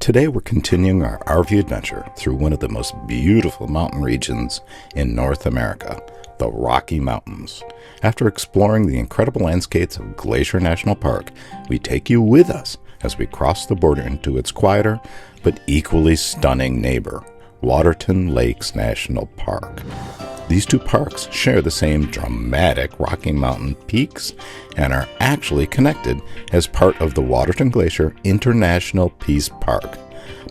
Today we're continuing our RV adventure through one of the most beautiful mountain regions in North America, the Rocky Mountains. After exploring the incredible landscapes of Glacier National Park, we take you with us as we cross the border into its quieter but equally stunning neighbor, Waterton Lakes National Park. These two parks share the same dramatic Rocky Mountain peaks and are actually connected as part of the Waterton-Glacier International Peace Park.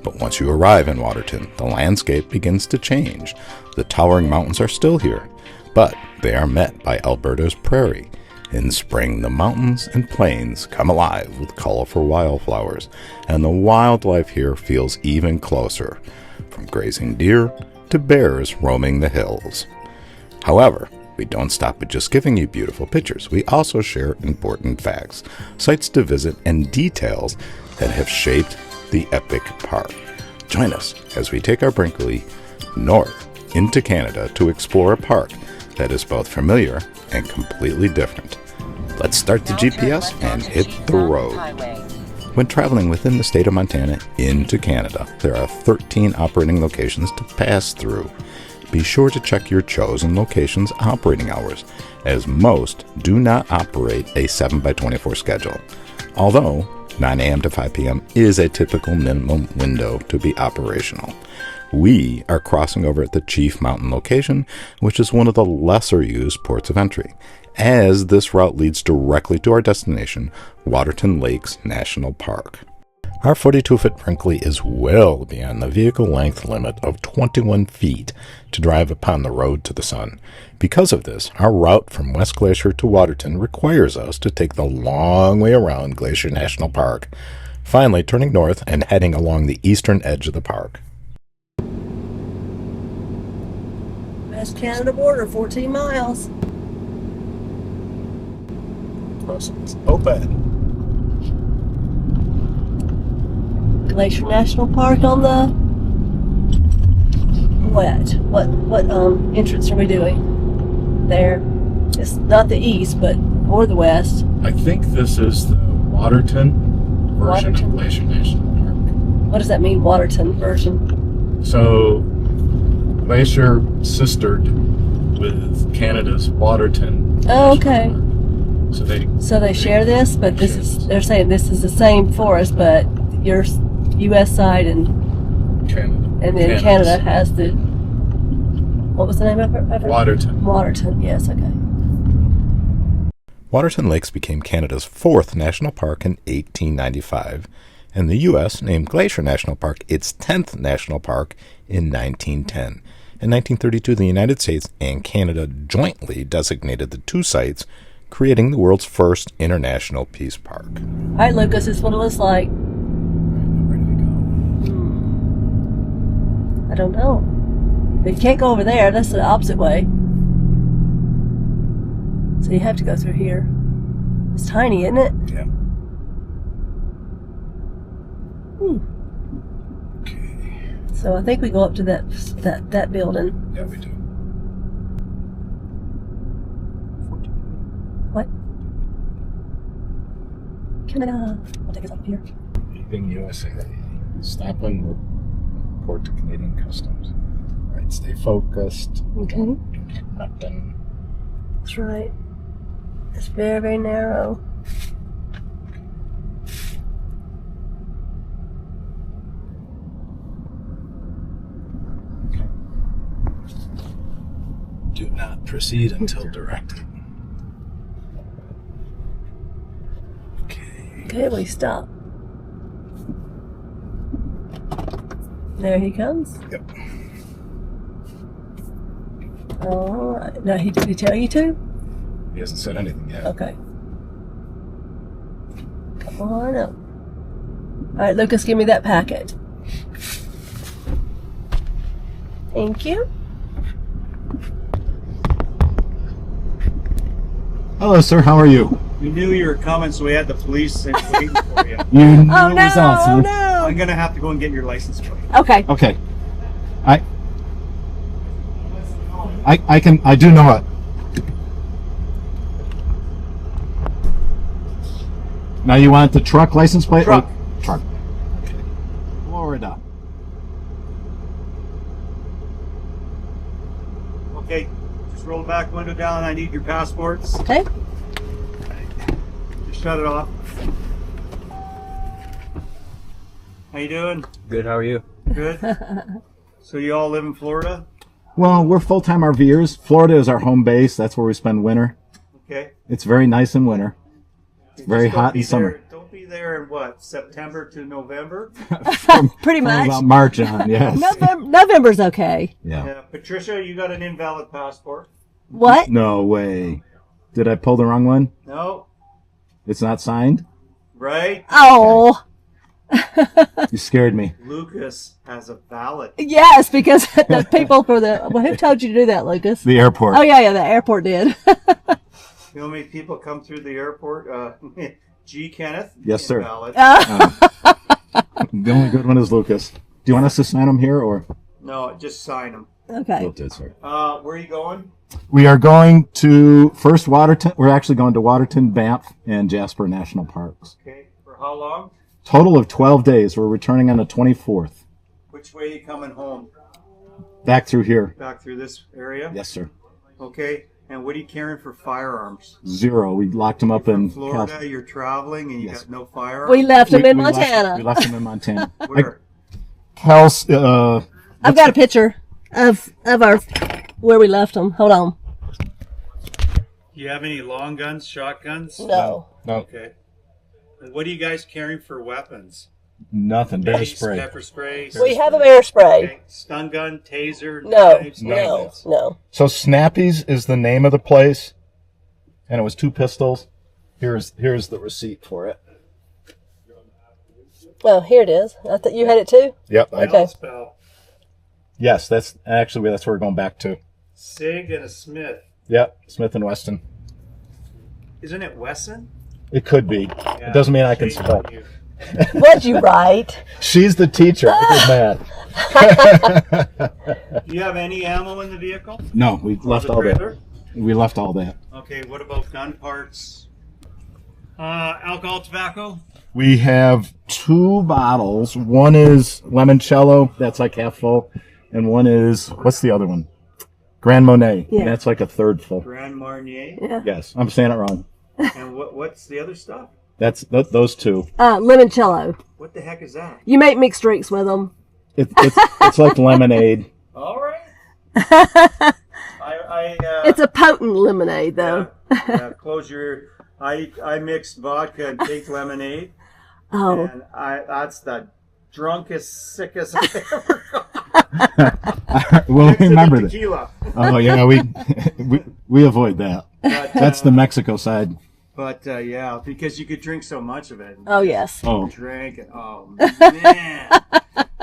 But once you arrive in Waterton, the landscape begins to change. The towering mountains are still here, but they are met by Alberta's prairie. In spring, the mountains and plains come alive with colorful wildflowers, and the wildlife here feels even closer, from grazing deer to bears roaming the hills. However, we don't stop at just giving you beautiful pictures. We also share important facts, sites to visit, and details that have shaped the epic park. Join us as we take our Brinkley north into Canada to explore a park that is both familiar and completely different. Let's start the GPS and hit the road. When traveling within the state of Montana into Canada, there are 13 operating locations to pass through. Be sure to check your chosen location's operating hours, as most do not operate a 7x24 schedule. Although 9 a.m. to 5 p.m. is a typical minimum window to be operational. We are crossing over at the Chief Mountain location, which is one of the lesser used ports of entry, as this route leads directly to our destination, Waterton Lakes National Park. Our 42-foot Brinkley is well beyond the vehicle length limit of 21 feet to drive upon the road to the sun. Because of this, our route from West Glacier to Waterton requires us to take the long way around Glacier National Park, finally turning north and heading along the eastern edge of the park. West Canada border, 14 miles. Crossings open. Glacier National Park on the what entrance are we doing there? It's not the east, but or the west. I think this is the Waterton version of Glacier National Park. What does that mean, Waterton version? So, Glacier sistered with Canada's Waterton. Oh, okay. So they share this, but they're saying this is the same forest, but your U.S. side and then Canada has the, what was the name of it? Waterton. Waterton, yes, okay. Waterton Lakes became Canada's 4th national park in 1895, and the U.S. named Glacier National Park its 10th national park in 1910. In 1932, the United States and Canada jointly designated the two sites, creating the world's first international peace park. All right, Lucas, this is what it looks like. I don't know. But you can't go over there. That's the opposite way. So you have to go through here. It's tiny, isn't it? Yeah. Okay. So I think we go up to that building. Yeah, we do. What? Canada. I'll take us up here. Leaving USA. Stopping. Report to Canadian Customs. All right, stay focused. Okay. Nothing. That's right. It's very, very narrow. Okay. Do not proceed until directed. Okay, we stop. There he comes. Yep. All right. Now, did he tell you to? He hasn't said anything yet. Okay. Come on up. All right, Lucas, give me that packet. Thank you. Hello, sir. How are you? We knew you were coming, so we had the police waiting for you. You knew Oh it no! was awesome. Oh no! I'm gonna have to go and get your license plate. Okay. Okay. I do know it. Now you want the truck license plate? Truck. Truck. Florida. Okay, just roll the back window down. I need your passports. Okay. Just shut it off. How you doing? Good, how are you? Good. So you all live in Florida? Well, we're full-time RVers. Florida is our home base. That's where we spend winter. Okay. It's very nice in winter. Just very don't hot be in summer. there- Don't be there in what, September to November? Pretty much. About March on, yes. November's okay. Yeah. Yeah. Patricia, you got an invalid passport. What? No way. Did I pull the wrong one? No. It's not signed? Right? Oh. You scared me. Lucas has a valid. Yes, because the people for the... Well, who told you to do that, Lucas? The airport. Oh, yeah, the airport did. You know how many people come through the airport? G. Kenneth? Yes, sir. Invalid. The only good one is Lucas. Do you want us to sign them here or? No, just sign them. Okay. Sir. Where are you going? We are going to first Waterton. We're actually going to Waterton, Banff, and Jasper National Parks. Okay. For how long? Total of 12 days. We're returning on the 24th. Which way are you coming home? Back through here. Back through this area? Yes, sir. Okay. And what are you carrying for firearms? 0. We locked them up in Florida, you're traveling and you Yes. got no firearms? We left them in we Montana. We left them in Montana. Where? I've got a picture of our where we left them. Hold on. Do you have any long guns, shotguns? No. No, Okay. And what are you guys carrying for weapons? nothing. Bear Mace, spray. Pepper spray? We have a bear spray. Okay. Stun gun, taser, No, knives, no, guns? no. So Snappy's is the name of the place, and it was 2 pistols. Here's the receipt for it. Oh, here it is. I thought you had it too. Yep. Okay. Spell. Yes, that's where we're going back to. Sig and a Smith. Yep, Smith and Wesson. Isn't it Wesson? It could be. Yeah, It doesn't mean I can shame spell. on you. What'd you write? She's the teacher. I did math. Do you have any ammo in the vehicle? No, we left all that. Trailer? We left all that. Okay, what about gun parts? Alcohol, tobacco? We have 2 bottles. One is limoncello, that's like half full, and one is what's the other one? Grand Monet. Yeah. That's like a third full. Grand Marnier? Yeah. Yes, I'm saying it wrong. And what's the other stuff? That's those 2. Limoncello. What the heck is that? You make mixed drinks with them. It's like lemonade. All right. It's a potent lemonade, though. Close your. I mixed vodka and pink lemonade, Oh, and that's the drunkest, sickest I've ever got. We'll Next to the remember that. tequila. Oh yeah, we avoid that. But, That's the Mexico side. But yeah, because you could drink so much of it. oh yes. Oh, Drink it. Oh man.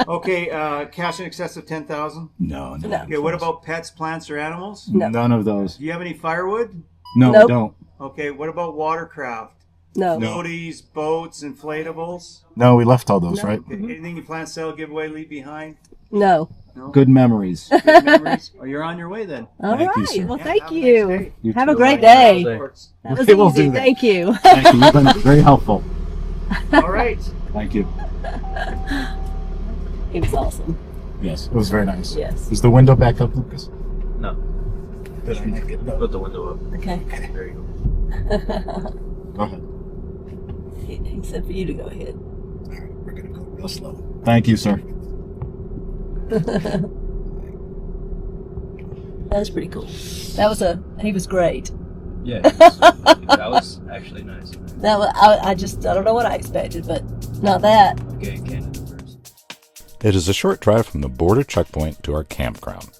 Okay, cash in excess of 10,000. no. Okay, what about pets, plants, or animals? No. None of those. Do you have any firewood? No, Nope. we don't. Okay, what about watercraft? No. Floaties, boats, inflatables? No, we left all those, No. right? Okay, anything you plan to sell, give away, leave behind? No. No? Good memories. Good memories? Oh, you're on your way then. All Thank you, right. sir. Well, Yeah, thank have a nice you. day. You Have too. a great Bye. day. Sports. That was We will easy. do that. Thank you. Thank you. You've been very helpful. All right. Thank you. It was awesome. Yes, it was very nice. Yes. Is the window back up, Lucas? No. Did I not get it up? Put the window up. Okay. There you go. Go ahead. He said for you to go ahead. All right, we're gonna go real slow. Thank you, sir. That was pretty cool. He was great. Yeah, that was actually nice. That was, I don't know what I expected, but not that. Okay, Canada first. It is a short drive from the border checkpoint to our campground.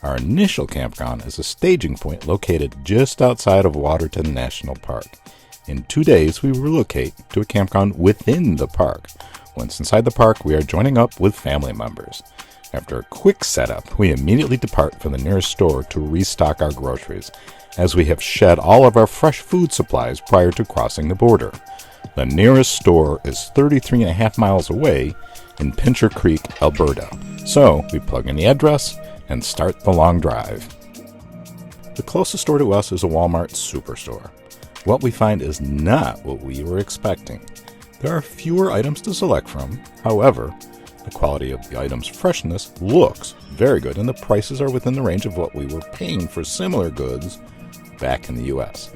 Our initial campground is a staging point located just outside of Waterton National Park. In 2 days, we relocate to a campground within the park. Once inside the park, we are joining up with family members. After a quick setup, we immediately depart for the nearest store to restock our groceries, as we have shed all of our fresh food supplies prior to crossing the border. The nearest store is 33.5 miles away in Pincher Creek, Alberta. So we plug in the address and start the long drive. The closest store to us is a Walmart superstore. What we find is not what we were expecting. There are fewer items to select from. However, The quality of the item's freshness looks very good, and the prices are within the range of what we were paying for similar goods back in the U.S.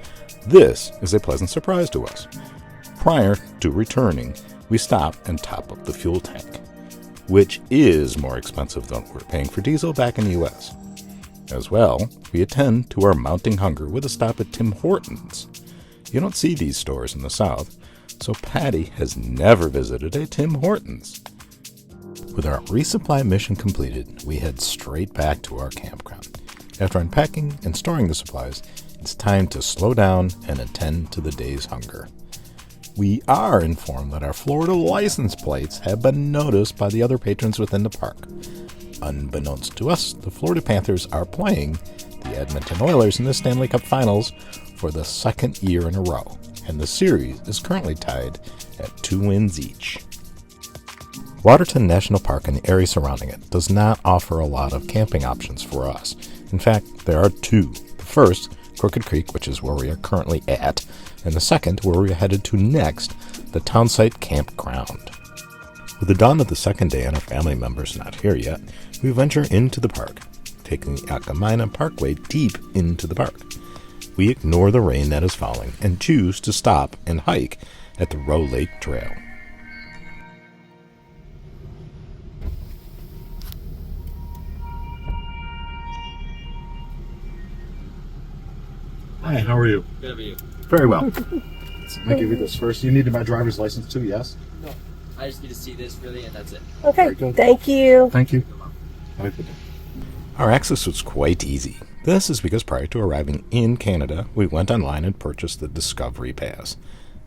This is a pleasant surprise to us. Prior to returning, we stop and top up the fuel tank, which is more expensive than we're paying for diesel back in the U.S. As well, we attend to our mounting hunger with a stop at Tim Hortons. You don't see these stores in the South, so Patty has never visited a Tim Hortons. With our resupply mission completed, we head straight back to our campground. After unpacking and storing the supplies, it's time to slow down and attend to the day's hunger. We are informed that our Florida license plates have been noticed by the other patrons within the park. Unbeknownst to us, the Florida Panthers are playing the Edmonton Oilers in the Stanley Cup Finals for the second year in a row, and the series is currently tied at 2 wins each. Waterton National Park and the area surrounding it does not offer a lot of camping options for us. In fact, there are 2. The first, Crooked Creek, which is where we are currently at, and the second, where we are headed to next, the Townsite Campground. With the dawn of the second day and our family members not here yet, we venture into the park, taking the Akamina Parkway deep into the park. We ignore the rain that is falling and choose to stop and hike at the Rowe Lake Trail. Hi, how are you? Good of you. Very well. Let me give you this first. You needed my driver's license too, yes? No, I just need to see this really, and that's it. Okay, Very good. thank you. Thank you. Our access was quite easy. This is because prior to arriving in Canada, we went online and purchased the Discovery Pass.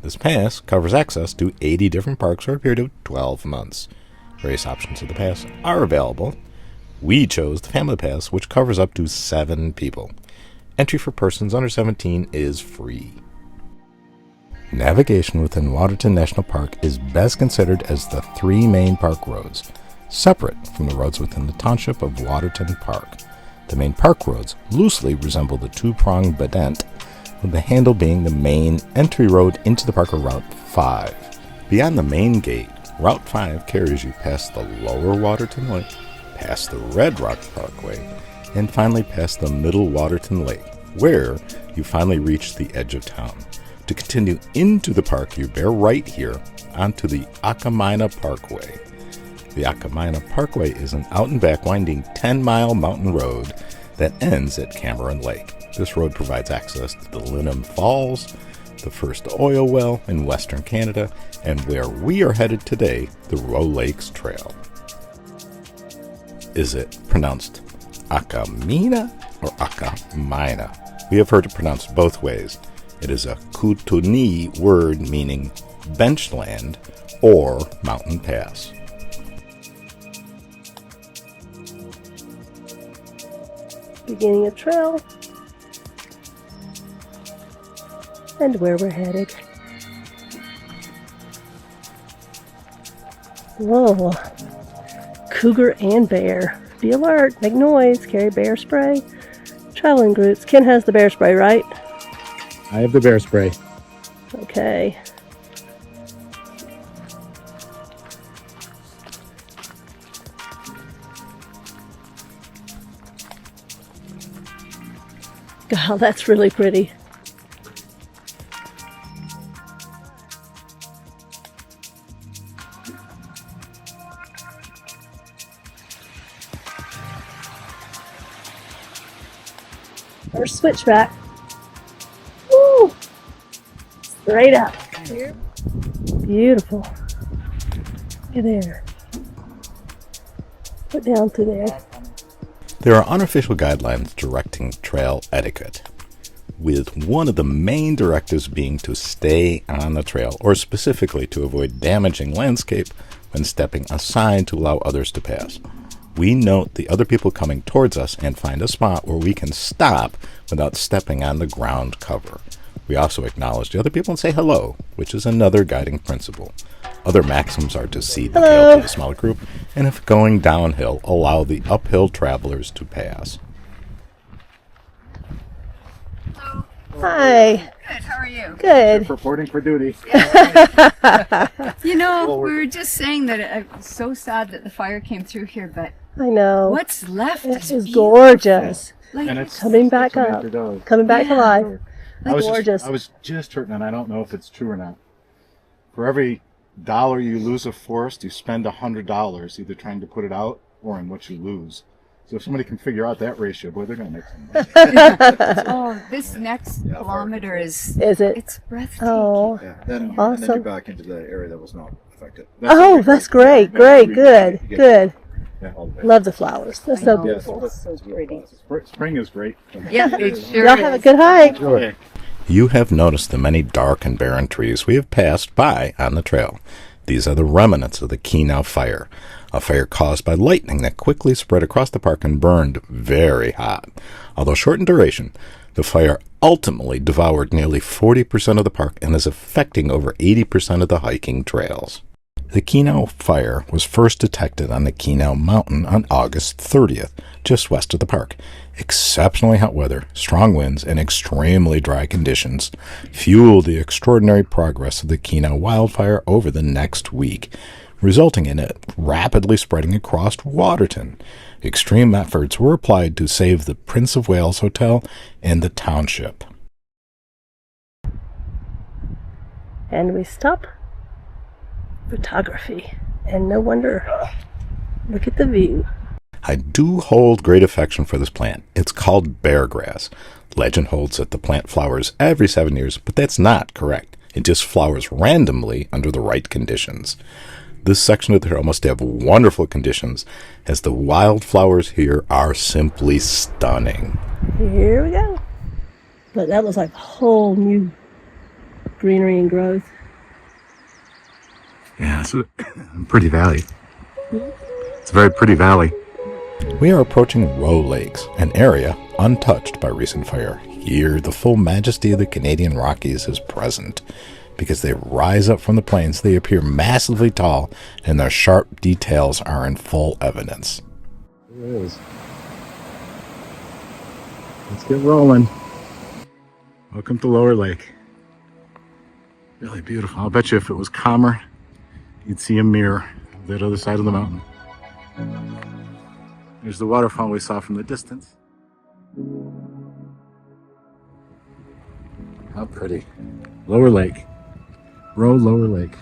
This pass covers access to 80 different parks for a period of 12 months. Various options of the pass are available. We chose the Family Pass, which covers up to 7 people. Entry for persons under 17 is free. Navigation within Waterton National Park is best considered as the 3 main park roads, separate from the roads within the township of Waterton Park. The main park roads loosely resemble the 2-pronged badent, with the handle being the main entry road into the park, or Route 5. Beyond the main gate, Route 5 carries you past the lower Waterton Lake, past the Red Rock Parkway, and finally past the middle Waterton Lake, where you finally reach the edge of town. To continue into the park, you bear right here onto the Akamina Parkway. The Akamina Parkway is an out-and-back winding 10-mile mountain road that ends at Cameron Lake. This road provides access to the Linham Falls, the first oil well in Western Canada, and where we are headed today, the Rowe Lakes Trail. Is it pronounced Akamina or Akamina? We have heard it pronounced both ways. It is a Kootenai word meaning benchland or mountain pass. Beginning a trail. And where we're headed. Whoa. Cougar and bear. Be alert, make noise, carry bear spray. Traveling groups. Ken has the bear spray, right? I have the bear spray. Okay. God, that's really pretty. Or switchback. Woo! Straight up. Beautiful. Look at there. Put down through there. There are unofficial guidelines directing trail etiquette, with one of the main directives being to stay on the trail, or specifically to avoid damaging landscape when stepping aside to allow others to pass. We note the other people coming towards us and find a spot where we can stop without stepping on the ground cover. We also acknowledge the other people and say hello, which is another guiding principle. Other maxims are to cede the tail to the smaller group, and if going downhill, allow the uphill travelers to pass. Hi. Good, how are you? Good. Reporting for duty. You know, we were just saying that it was so sad that the fire came through here, but I know. what's left This is is gorgeous. like, And it's Coming back it's up. nature does. Coming back to Yeah. life. I was Gorgeous. just hurting, and I don't know if it's true or not. For every dollar you lose of forest, you spend $100 either trying to put it out or in what you lose. So if somebody can figure out that ratio, boy, they're going to make some money. oh, this next kilometer is Is it? it's breathtaking. Oh. Yeah, then Awesome. you're back into the area that was not affected. Oh, that's great. Great. Good. Good. Yeah. Love the flowers. They're so know. beautiful. Yes, So pretty. Spring is great. Yeah, it sure Y'all is. have a good hike. Okay. You have noticed the many dark and barren trees we have passed by on the trail. These are the remnants of the Kenow Fire, a fire caused by lightning that quickly spread across the park and burned very hot. Although short in duration, the fire ultimately devoured nearly 40% of the park and is affecting over 80% of the hiking trails. The Kenow Fire was first detected on the Kenow Mountain on August 30th, just west of the park. Exceptionally hot weather, strong winds, and extremely dry conditions fueled the extraordinary progress of the Kenow wildfire over the next week, resulting in it rapidly spreading across Waterton. Extreme efforts were applied to save the Prince of Wales Hotel and the township. And we stop. Photography. And no wonder. Look at the view. I do hold great affection for this plant. It's called bear grass. Legend holds that the plant flowers every 7 years, but that's not correct. It just flowers randomly under the right conditions. This section of the trail must have wonderful conditions, as the wildflowers here are simply stunning. Here we go. But that looks like whole new greenery and growth. Yeah, it's a pretty valley. It's a very pretty valley. We are approaching Rowe Lakes, an area untouched by recent fire. Here, the full majesty of the Canadian Rockies is present. Because they rise up from the plains, they appear massively tall, and their sharp details are in full evidence. It is. Let's get rolling. Welcome to Lower Lake. Really beautiful. I'll bet you if it was calmer, you'd see a mirror of that other side of the mountain. There's the waterfall we saw from the distance. How pretty. Lower Lake. Rowe Lower Lake.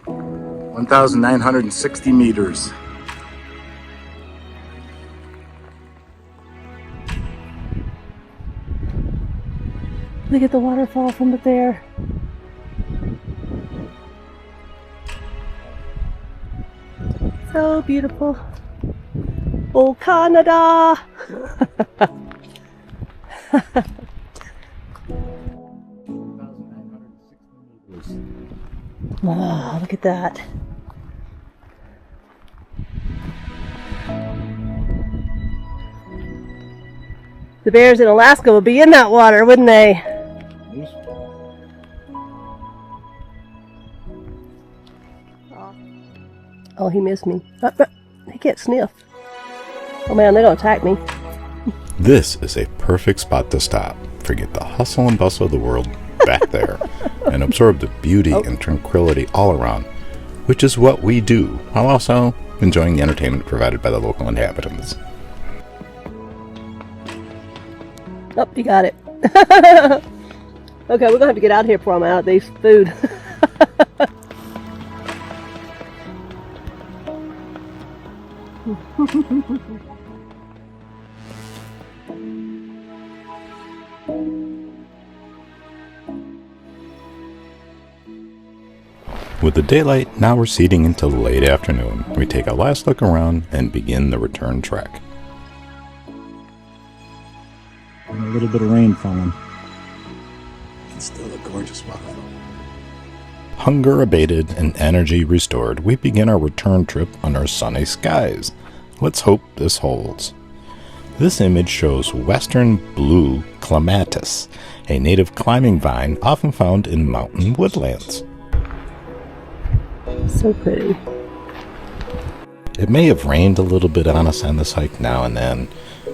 1,960 meters. Look at the waterfall from up there. So beautiful. Oh, Canada! Oh, look at that. The bears in Alaska would be in that water, wouldn't they? Oh, he missed me. He can't sniff. Oh man, they're gonna attack me. This is a perfect spot to stop. Forget the hustle and bustle of the world back there and absorb the beauty and tranquility all around, which is what we do, while also enjoying the entertainment provided by the local inhabitants. Oh, you got it. Okay, we're gonna have to get out of here before I'm out of these food. With the daylight now receding into late afternoon, we take a last look around and begin the return trek. And a little bit of rain falling. It's still a gorgeous waterfall. Hunger abated and energy restored, we begin our return trip under sunny skies. Let's hope this holds. This image shows western blue clematis, a native climbing vine often found in mountain woodlands. So pretty. It may have rained a little bit on us on this hike now and then,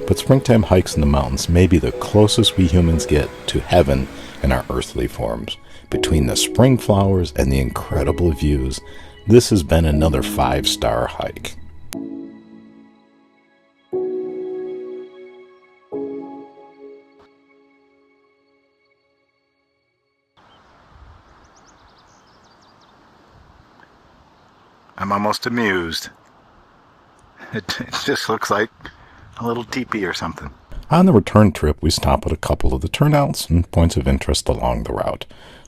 but springtime hikes in the mountains may be the closest we humans get to heaven in our earthly forms. Between the spring flowers and the incredible views, this has been another 5-star hike. I'm almost amused. It just looks like a little teepee or something. On the return trip, we stop at a couple of the turnouts and points of interest along the route.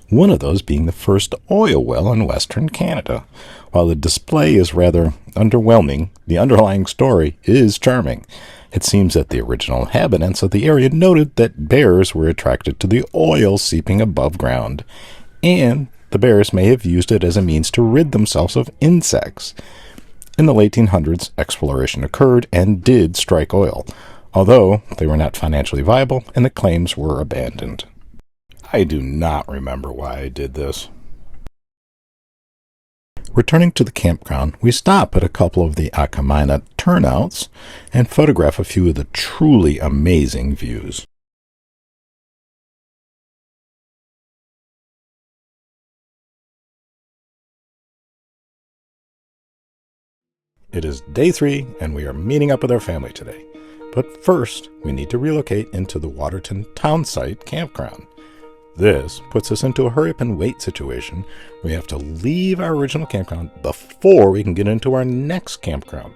One of those being the first oil well in Western Canada. While the display is rather underwhelming, the underlying story is charming. It seems that the original inhabitants of the area noted that bears were attracted to the oil seeping above ground, and the bears may have used it as a means to rid themselves of insects. In the late 1800s, exploration occurred and did strike oil, although they were not financially viable and the claims were abandoned. I do not remember why I did this. Returning to the campground, we stop at a couple of the Akamina turnouts and photograph a few of the truly amazing views. It is day 3, and we are meeting up with our family today. But first, we need to relocate into the Waterton Townsite campground. This puts us into a hurry-up-and-wait situation. We have to leave our original campground before we can get into our next campground.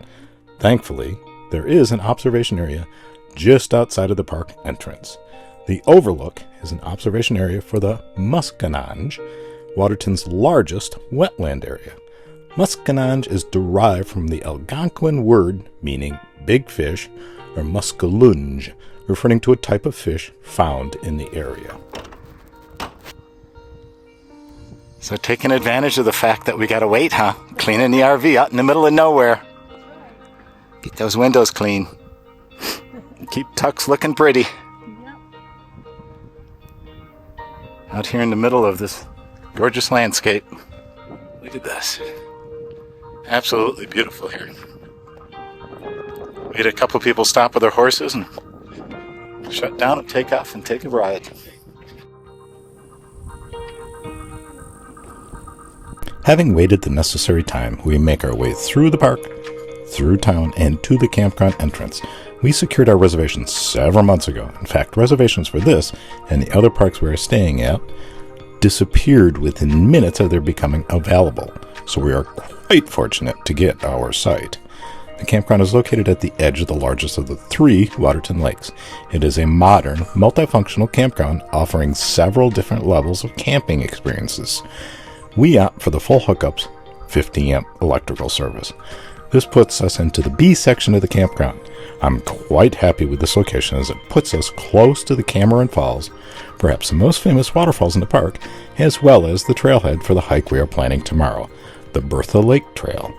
Thankfully, there is an observation area just outside of the park entrance. The overlook is an observation area for the Musconange, Waterton's largest wetland area. Musconange is derived from the Algonquin word meaning big fish, or muskalunge, referring to a type of fish found in the area. So taking advantage of the fact that we gotta wait, huh? Cleaning the RV out in the middle of nowhere. Get those windows clean. Keep Tux looking pretty. Out here in the middle of this gorgeous landscape. Look at this. Absolutely beautiful here. We had a couple people stop with their horses and shut down and take off and take a ride. Having waited the necessary time, we make our way through the park, through town, and to the campground entrance. We secured our reservations several months ago. In fact, reservations for this and the other parks we are staying at disappeared within minutes of their becoming available, so we are quite fortunate to get our site. The campground is located at the edge of the largest of the 3 Waterton Lakes. It is a modern, multifunctional campground offering several different levels of camping experiences. We opt for the full hookups, 50-amp electrical service. This puts us into the B section of the campground. I'm quite happy with this location as it puts us close to the Cameron Falls, perhaps the most famous waterfalls in the park, as well as the trailhead for the hike we are planning tomorrow, the Bertha Lake Trail.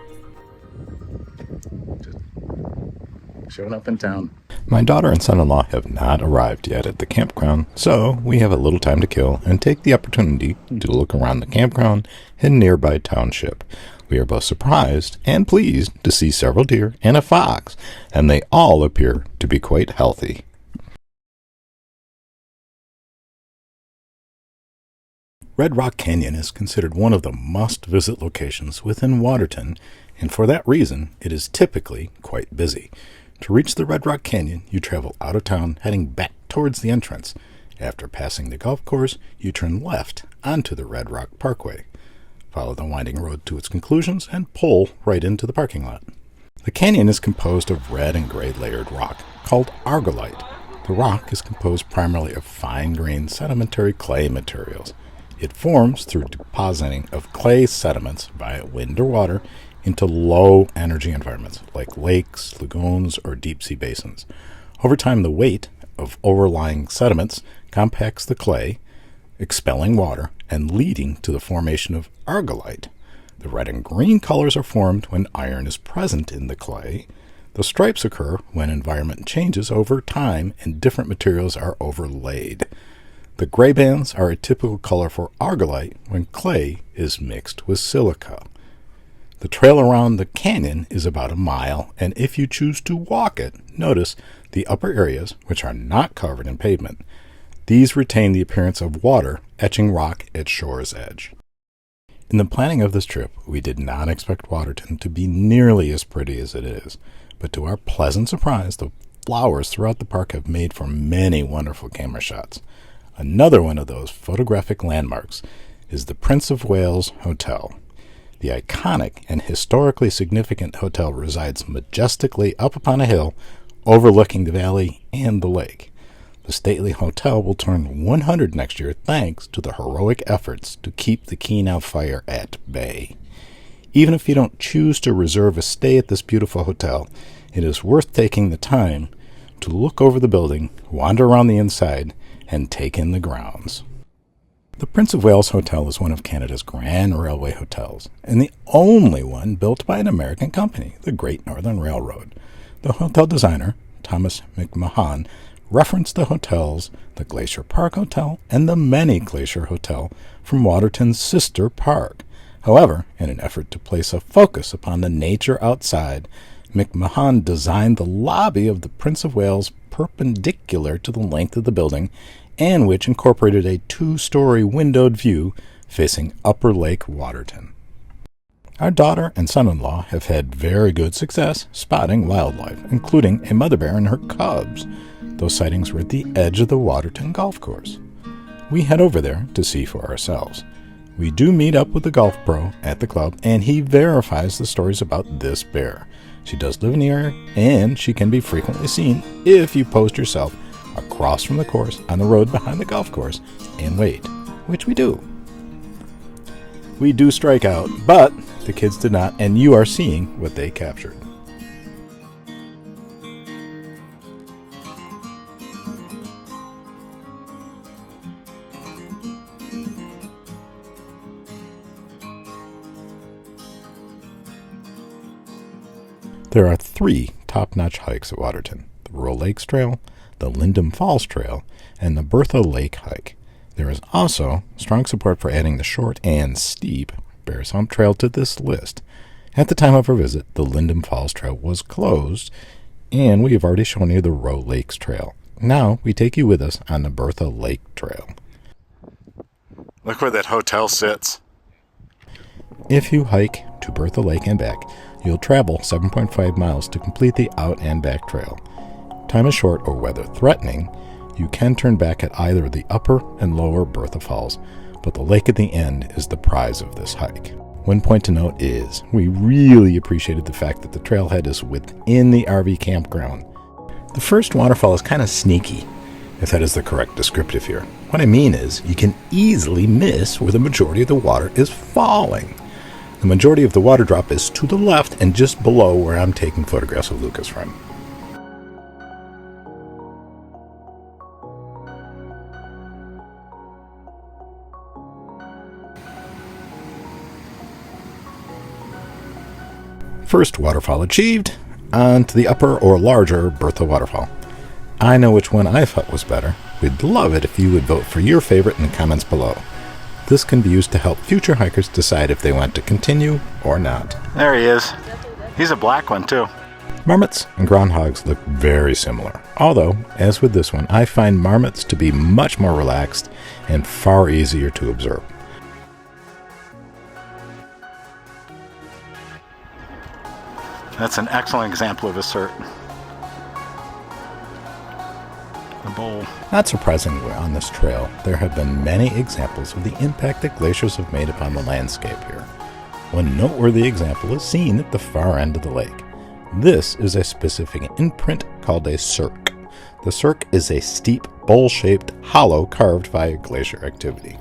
Showing up in town. My daughter and son-in-law have not arrived yet at the campground, so we have a little time to kill and take the opportunity to look around the campground and nearby township. We are both surprised and pleased to see several deer and a fox, and they all appear to be quite healthy. Red Rock Canyon is considered one of the must-visit locations within Waterton, and for that reason, it is typically quite busy. To reach the Red Rock Canyon, you travel out of town, heading back towards the entrance. After passing the golf course, you turn left onto the Red Rock Parkway. Follow the winding road to its conclusions and pull right into the parking lot. The canyon is composed of red and gray layered rock called argillite. The rock is composed primarily of fine-grained sedimentary clay materials. It forms through depositing of clay sediments via wind or water into low-energy environments like lakes, lagoons, or deep-sea basins. Over time, the weight of overlying sediments compacts the clay, expelling water and leading to the formation of argillite. The red and green colors are formed when iron is present in the clay. The stripes occur when environment changes over time and different materials are overlaid. The gray bands are a typical color for argillite when clay is mixed with silica. The trail around the canyon is about a mile, and if you choose to walk it, notice the upper areas, which are not covered in pavement. These retain the appearance of water etching rock at shore's edge. In the planning of this trip, we did not expect Waterton to be nearly as pretty as it is, but to our pleasant surprise, the flowers throughout the park have made for many wonderful camera shots. Another one of those photographic landmarks is the Prince of Wales Hotel. The iconic and historically significant hotel resides majestically up upon a hill overlooking the valley and the lake. The stately hotel will turn 100 next year thanks to the heroic efforts to keep the Kenow Fire at bay. Even if you don't choose to reserve a stay at this beautiful hotel, it is worth taking the time to look over the building, wander around the inside, and take in the grounds. The Prince of Wales Hotel is one of Canada's grand railway hotels, and the only one built by an American company, the Great Northern Railroad. The hotel designer, Thomas McMahon, referenced the hotels, the Glacier Park Hotel and the Many Glacier Hotel from Waterton's sister park. However, in an effort to place a focus upon the nature outside, McMahon designed the lobby of the Prince of Wales perpendicular to the length of the building, and which incorporated a 2-story windowed view facing Upper Lake Waterton. Our daughter and son-in-law have had very good success spotting wildlife, including a mother bear and her cubs. Those sightings were at the edge of the Waterton golf course. We head over there to see for ourselves. We do meet up with the golf pro at the club, and he verifies the stories about this bear. She does live in the area, and she can be frequently seen if you post yourself across from the course on the road behind the golf course and wait, which we do. We do strike out, but the kids did not, and you are seeing what they captured. There are 3 top-notch hikes at Waterton: the Rowe Lakes Trail, the Lindum Falls Trail, and the Bertha Lake Hike. There is also strong support for adding the short and steep Bears Hump Trail to this list. At the time of our visit, the Lindum Falls Trail was closed, and we have already shown you the Rowe Lakes Trail. Now we take you with us on the Bertha Lake Trail. Look where that hotel sits. If you hike to Bertha Lake and back, you'll travel 7.5 miles to complete the out and back trail. Time is short or weather threatening, you can turn back at either the upper and lower Bertha Falls, but the lake at the end is the prize of this hike. One point to note is, we really appreciated the fact that the trailhead is within the RV campground. The first waterfall is kind of sneaky, if that is the correct descriptive here. What I mean is, you can easily miss where the majority of the water is falling. The majority of the water drop is to the left and just below where I'm taking photographs of Lucas from. First waterfall achieved, on to the upper or larger Bertha waterfall. I know which one I thought was better. We'd love it if you would vote for your favorite in the comments below. This can be used to help future hikers decide if they want to continue or not. There he is. He's a black one too. Marmots and groundhogs look very similar, although, as with this one, I find marmots to be much more relaxed and far easier to observe. That's an excellent example of a cert. The bowl. Not surprisingly, on this trail, there have been many examples of the impact that glaciers have made upon the landscape here. One noteworthy example is seen at the far end of the lake. This is a specific imprint called a cirque. The cirque is a steep, bowl-shaped hollow carved via glacier activity.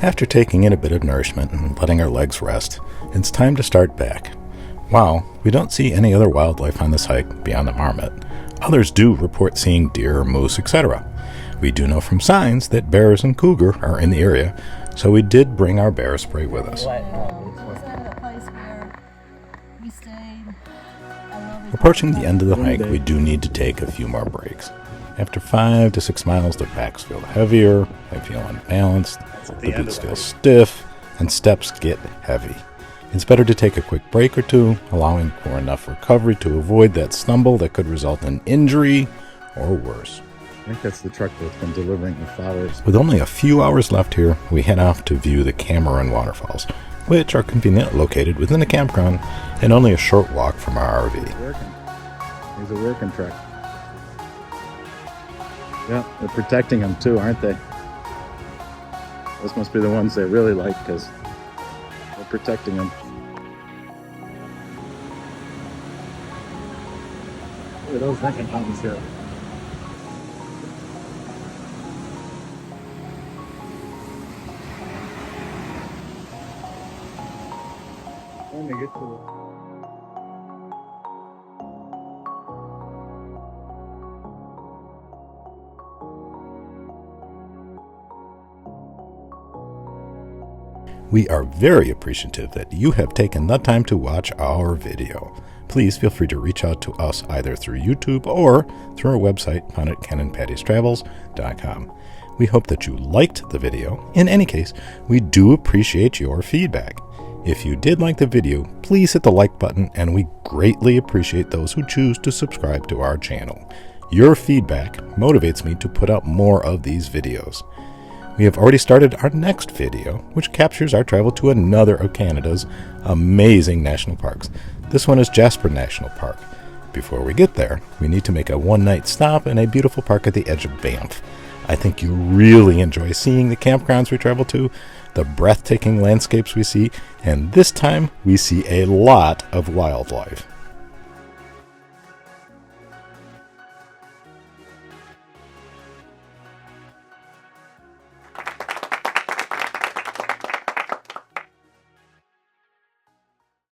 After taking in a bit of nourishment and letting our legs rest, it's time to start back. While we don't see any other wildlife on this hike beyond the marmot, others do report seeing deer, moose, etc. We do know from signs that bears and cougar are in the area, so we did bring our bear spray with us. Approaching the end of the hike, we do need to take a few more breaks. After 5 to 6 miles, the packs feel heavier, I feel unbalanced, the boots feel stiff, and steps get heavy. It's better to take a quick break or two, allowing for enough recovery to avoid that stumble that could result in injury or worse. I think that's the truck that's been delivering the flowers. With only a few hours left here, we head off to view the Campground waterfalls, which are conveniently located within the campground and only a short walk from our RV. He's a working truck. Yeah, they're protecting them too, aren't they? Those must be the ones they really like because they're protecting them. Look at those Lincoln mountains here. When they get to We are very appreciative that you have taken the time to watch our video. Please feel free to reach out to us either through YouTube or through our website found at CanonPatty'sTravels.com. We hope that you liked the video. In any case, we do appreciate your feedback. If you did like the video, please hit the like button, and we greatly appreciate those who choose to subscribe to our channel. Your feedback motivates me to put out more of these videos. We have already started our next video, which captures our travel to another of Canada's amazing national parks. This one is Jasper National Park. Before we get there, we need to make a one-night stop in a beautiful park at the edge of Banff. I think you really enjoy seeing the campgrounds we travel to, the breathtaking landscapes we see, and this time we see a lot of wildlife.